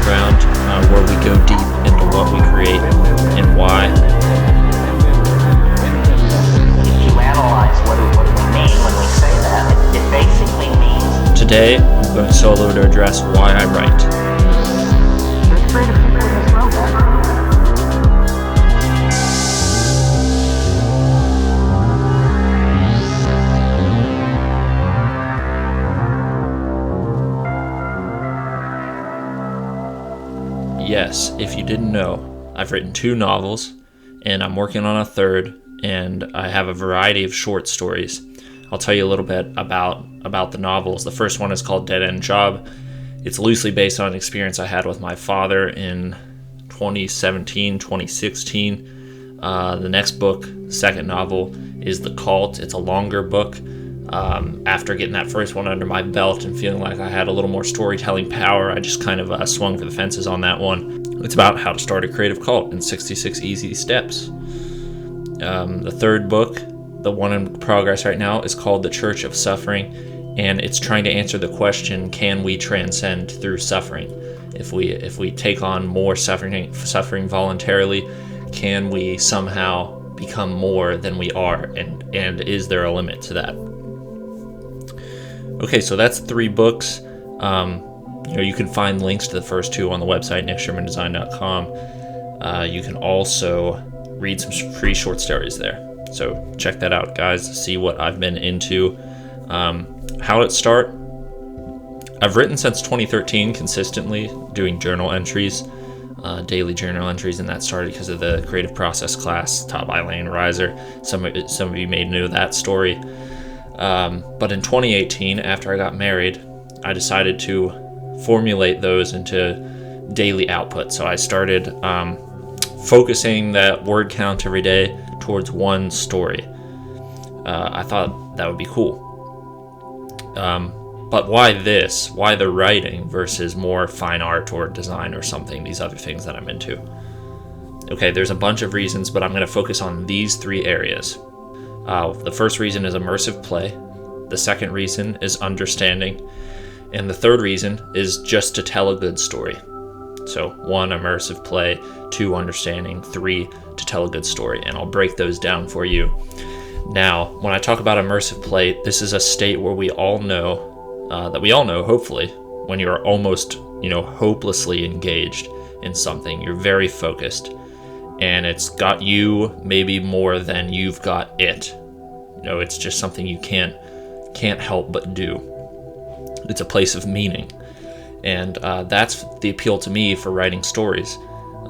underground, where we go deep into what we create and why. If you analyze what we mean when we say that, it basically means... Today, I'm going solo to address why I write. There's creative people in this room, man. Yes, if you didn't know, I've written 2 novels, and I'm working on a 3rd, and I have a variety of short stories. I'll tell you a little bit about the novels. The first one is called Dead End Job. It's loosely based on an experience I had with my father in 2017, 2016. The next book, second novel, is The Cult. It's a longer book. After getting that first one under my belt and feeling like I had a little more storytelling power, I just kind of swung for the fences on that one. It's about how to start a creative cult in 66 easy steps. The third book, the one in progress right now, is called The Church of Suffering, and it's trying to answer the question, can we transcend through suffering? If we take on more suffering voluntarily, can we somehow become more than we are, and is there a limit to that? Okay, so that's 3 books. You can find links to the first 2 on the website, nickshermandesign.com. You can also read some free short stories there. So check that out, guys, to see what I've been into. How did it start? I've written since 2013 consistently, doing journal entries, daily journal entries, and that started because of the creative process class taught by Lane Reiser. Some of you may know that story. But in 2018, after I got married, I decided to formulate those into daily output. So I started focusing that word count every day towards one story. I thought that would be cool. But why this? Why the writing versus more fine art or design or something, these other things that I'm into? Okay, there's a bunch of reasons, but I'm going to focus on these 3 areas. The first reason is immersive play. The second reason is understanding. And the third reason is just to tell a good story. So 1, immersive play, 2, understanding, 3, to tell a good story. And I'll break those down for you. Now, when I talk about immersive play, this is a state where we all know, hopefully, when you're almost, hopelessly engaged in something. You're very focused. And it's got you maybe more than you've got it. It's just something you can't help but do. It's a place of meaning. And that's the appeal to me for writing stories.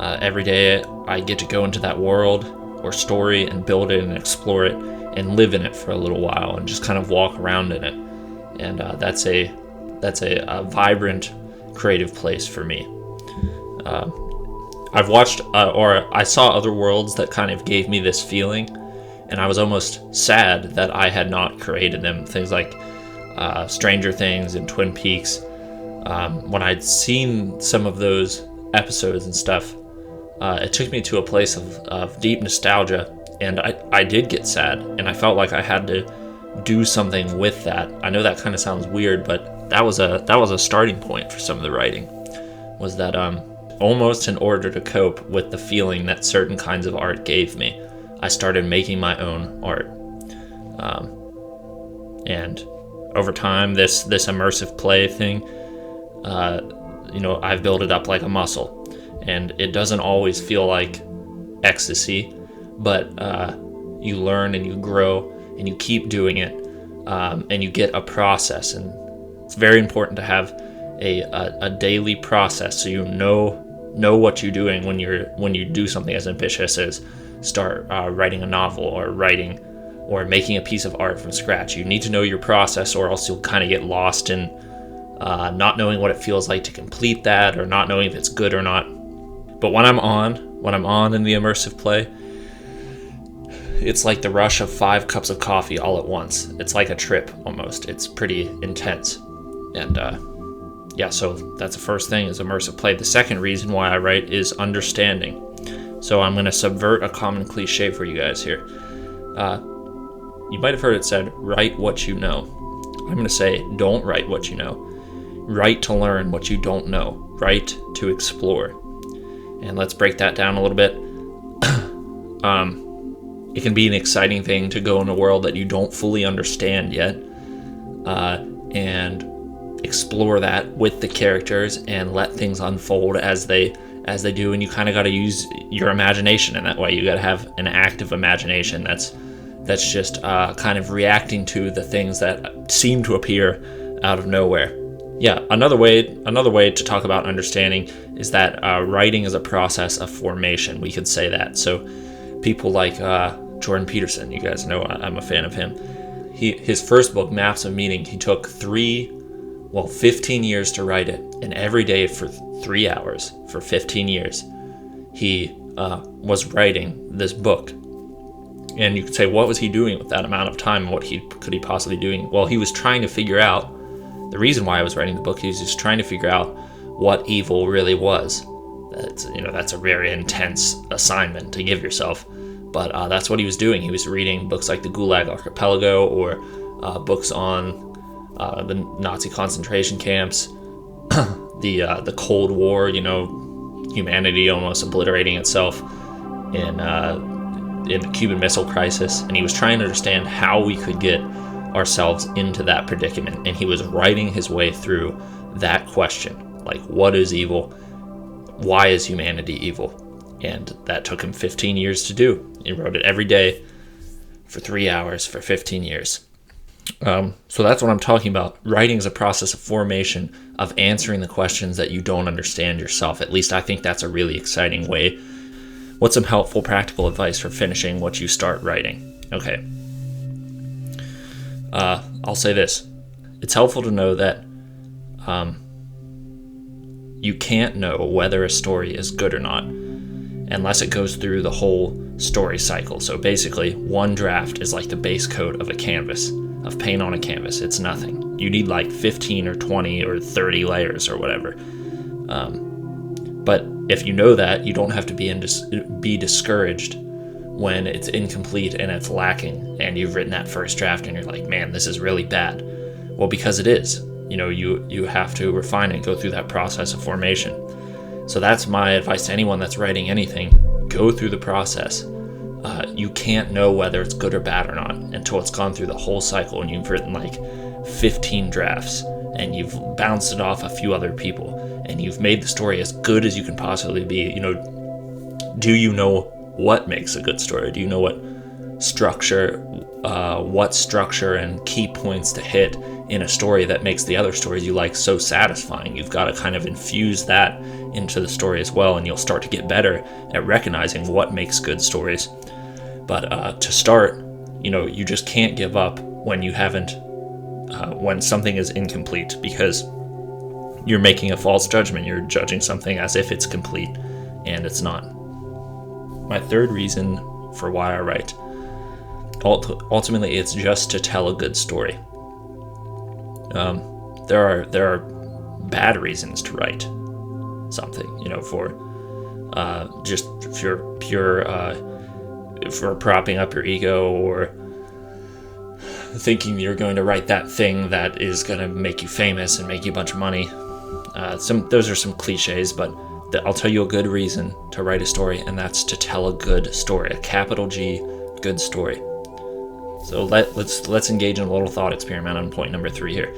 Every day I get to go into that world or story and build it and explore it and live in it for a little while and just kind of walk around in it. And that's a vibrant, creative place for me. I've watched or I saw other worlds that kind of gave me this feeling, and I was almost sad that I had not created them. Things like Stranger Things and Twin Peaks. When I'd seen some of those episodes and stuff, it took me to a place of deep nostalgia, and I did get sad, and I felt like I had to do something with that. I know that kind of sounds weird, but that was a starting point for some of the writing. Was that almost in order to cope with the feeling that certain kinds of art gave me, I started making my own art. And over time, this immersive play thing, I've built it up like a muscle. And it doesn't always feel like ecstasy, but you learn and you grow and you keep doing it, and you get a process. And it's very important to have a daily process so you know what you're doing when you do something as ambitious as start writing a novel or making a piece of art from scratch. You need to know your process, or else you'll kind of get lost in not knowing what it feels like to complete that, or not knowing if it's good or not. But when I'm on in the immersive play, it's like the rush of 5 cups of coffee all at once. It's like a trip almost. It's pretty intense. And so that's the first thing, is immersive play. The second reason why I write is understanding. So I'm going to subvert a common cliche for you guys here. You might have heard it said, write what you know. I'm going to say, don't write what you know. Write to learn what you don't know. write to explore. And let's break that down a little bit. It can be an exciting thing to go in a world that you don't fully understand yet, and explore that with the characters and let things unfold as they do. And you kind of got to use your imagination in that way. You got to have an active imagination that's just kind of reacting to the things that seem to appear out of nowhere. Yeah, another way to talk about understanding is that writing is a process of formation. We could say that. So people like Jordan Peterson, you guys know I'm a fan of him. His first book, Maps of Meaning, he took 15 years to write it, and every day for 3 hours for 15 years, he was writing this book. And you could say, what was he doing with that amount of time? What could he possibly doing? Well, he was trying to figure out the reason why I was writing the book. He was just trying to figure out what evil really was. That's a very intense assignment to give yourself, but that's what he was doing. He was reading books like the Gulag Archipelago, or books on the Nazi concentration camps, the Cold War. Humanity almost obliterating itself in the Cuban Missile Crisis, and he was trying to understand how we could get ourselves into that predicament. And he was writing his way through that question, like, what is evil? Why is humanity evil? And that took him 15 years to do. He wrote it every day for 3 hours for 15 years. So that's what I'm talking about. Writing is a process of formation, of answering the questions that you don't understand yourself. At least I think that's a really exciting way. What's some helpful practical advice for finishing what you start writing? Okay. I'll say this. It's helpful to know that you can't know whether a story is good or not unless it goes through the whole story cycle. So basically, one draft is like the base coat of a canvas, of paint on a canvas. It's nothing. You need like 15 or 20 or 30 layers or whatever. But if you know that, you don't have to be discouraged when it's incomplete and it's lacking, and you've written that first draft and you're like, man, this is really bad. Well, because it is. You have to refine it, go through that process of formation. So that's my advice to anyone that's writing anything. Go through the process. You can't know whether it's good or bad or not until it's gone through the whole cycle and you've written like 15 drafts and you've bounced it off a few other people and you've made the story as good as you can possibly be. Do you know what makes a good story? Do you know what structure and key points to hit in a story that makes the other stories you like so satisfying? You've got to kind of infuse that into the story as well, and you'll start to get better at recognizing what makes good stories. But to start, you just can't give up when you haven't, when something is incomplete, because you're making a false judgment. You're judging something as if it's complete, and it's not. My third reason for why I write, ultimately, it's just to tell a good story. There are bad reasons to write something, for just for propping up your ego, or thinking you're going to write that thing that is going to make you famous and make you a bunch of money. Those are some cliches, but I'll tell you a good reason to write a story, and that's to tell a good story, a capital G, good story. So let's engage in a little thought experiment on point number 3 here.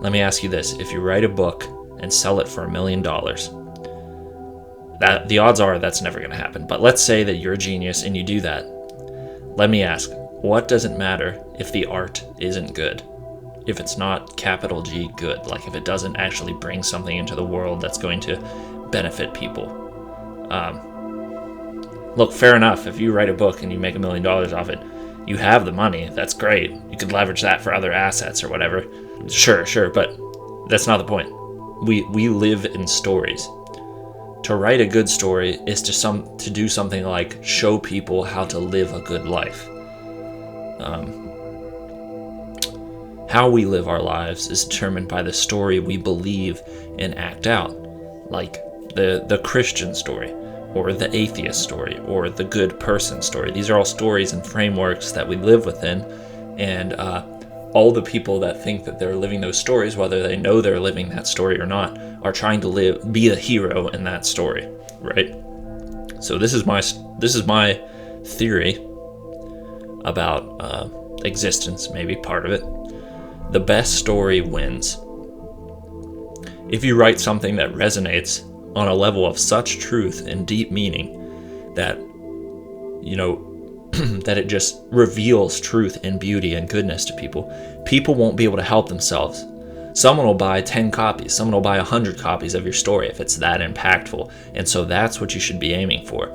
Let me ask you this: if you write a book and sell it for $1 million, that the odds are that's never going to happen. But let's say that you're a genius and you do that. Let me ask, what does it matter if the art isn't good? If it's not capital G good, like if it doesn't actually bring something into the world that's going to benefit people. Look, fair enough, if you write a book and you make $1 million off it, you have the money, that's great. You could leverage that for other assets or whatever. Sure, but that's not the point. We live in stories. To write a good story is to do something like show people how to live a good life. How we live our lives is determined by the story we believe and act out, like the Christian story, or the atheist story, or the good person story. These are all stories and frameworks that we live within, and all the people that think that they're living those stories, whether they know they're living that story or not, are trying to be a hero in that story, right? So this is my theory about existence, maybe part of it. The best story wins. If you write something that resonates on a level of such truth and deep meaning that, that it just reveals truth and beauty and goodness to people won't be able to help themselves. Someone will buy 10 copies, someone will buy 100 copies of your story if it's that impactful. And so that's what you should be aiming for.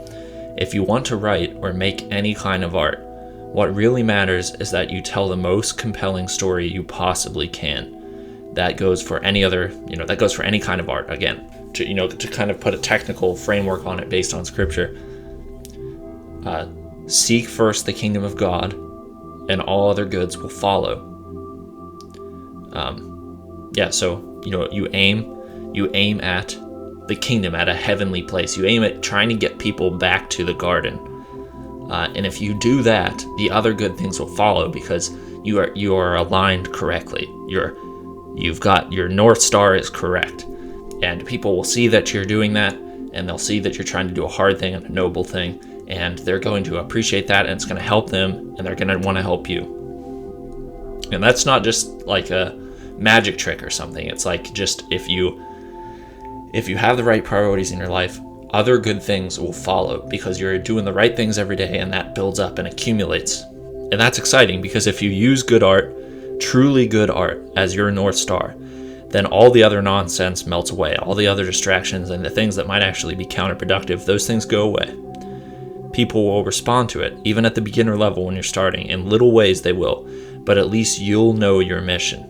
If you want to write or make any kind of art, what really matters is that you tell the most compelling story you possibly can. That goes for any other, that goes for any kind of art. Again, to kind of put a technical framework on it based on scripture. Seek first the kingdom of God, and all other goods will follow. So you aim at the kingdom, at a heavenly place. You aim at trying to get people back to the garden, and if you do that, the other good things will follow because you are aligned correctly. You've got your North Star is correct, and people will see that you're doing that, and they'll see that you're trying to do a hard thing and a noble thing. And they're going to appreciate that, and it's going to help them, and they're going to want to help you. And that's not just like a magic trick or something. It's like just if you have the right priorities in your life, other good things will follow because you're doing the right things every day, and that builds up and accumulates. And that's exciting because if you use good art, truly good art, as your North Star, then all the other nonsense melts away. All the other distractions and the things that might actually be counterproductive, those things go away. People will respond to it, even at the beginner level when you're starting. In little ways they will, but at least you'll know your mission.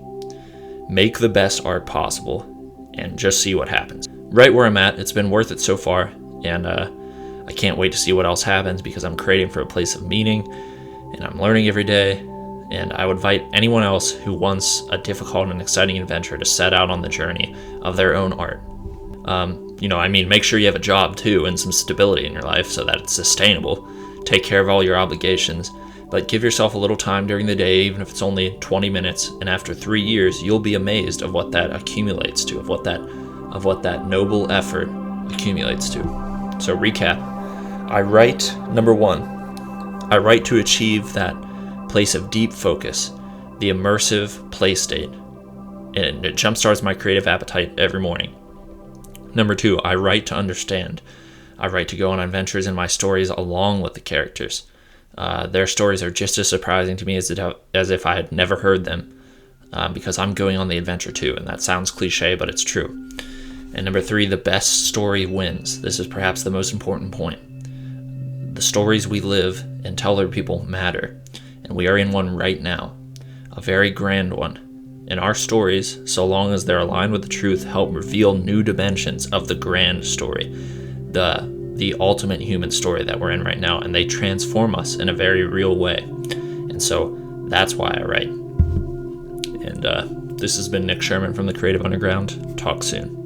Make the best art possible, and just see what happens. Right where I'm at, it's been worth it so far, and I can't wait to see what else happens because I'm creating for a place of meaning, and I'm learning every day, and I would invite anyone else who wants a difficult and exciting adventure to set out on the journey of their own art. Make sure you have a job too and some stability in your life so that it's sustainable. Take care of all your obligations, but give yourself a little time during the day, even if it's only 20 minutes. And after 3 years, you'll be amazed of what that accumulates to, of what that noble effort accumulates to. So recap, I write, number 1, I write to achieve that place of deep focus, the immersive play state. And it jumpstarts my creative appetite every morning. Number 2, I write to understand. I write to go on adventures in my stories along with the characters. Their stories are just as surprising to me as if I had never heard them, because I'm going on the adventure too, and that sounds cliche, but it's true. And number 3, the best story wins. This is perhaps the most important point. The stories we live and tell other people matter, and we are in one right now, a very grand one. And our stories, so long as they're aligned with the truth, help reveal new dimensions of the grand story, the ultimate human story that we're in right now, and they transform us in a very real way. And so that's why I write. And this has been Nick Sherman from the Creative Underground. Talk soon.